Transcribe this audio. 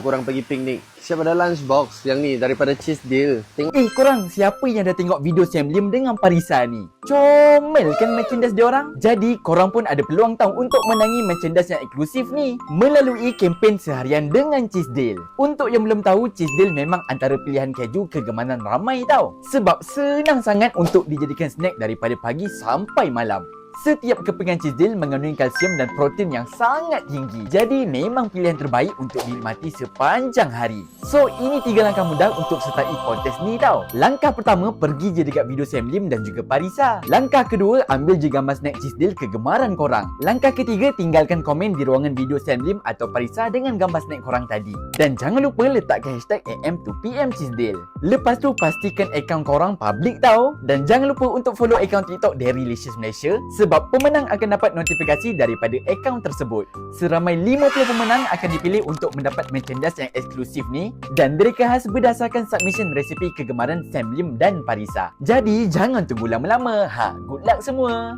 Korang pergi piknik. Siap ada lunchbox yang ni daripada Cheese Deal. Tengok. Korang, siapa yang dah tengok video Sam Lim dengan Parisa ni? Comel kan merchandise diorang? Jadi, korang pun ada peluang tau untuk menangi merchandise yang eksklusif ni melalui kempen seharian dengan Cheese Deal. Untuk yang belum tahu, Cheese Deal memang antara pilihan keju kegemaran ramai tau. Sebab senang sangat untuk dijadikan snack daripada pagi sampai malam. Setiap kepingan Cheese Deal mengandungi kalsium dan protein yang sangat tinggi. Jadi memang pilihan terbaik untuk dinikmati sepanjang hari. So, ini 3 langkah mudah untuk sertai kontes ni tau. Langkah pertama, pergi je dekat video Sam Lim dan juga Parisa. Langkah kedua, ambil je gambar snack Cheese Deal kegemaran korang. Langkah ketiga, tinggalkan komen di ruangan video Sam Lim atau Parisa dengan gambar snack korang tadi. Dan jangan lupa letakkan hashtag AM2PM Cheese Deal. Lepas tu, pastikan akaun korang public tau. Dan jangan lupa untuk follow akaun TikTok Delicious Malaysia sebab pemenang akan dapat notifikasi daripada akaun tersebut. Seramai 50 pemenang akan dipilih untuk mendapat merchandise yang eksklusif ni dan mereka khas berdasarkan submission resipi kegemaran Sam Lim dan Parisa. Jadi jangan tunggu lama-lama. Good luck semua.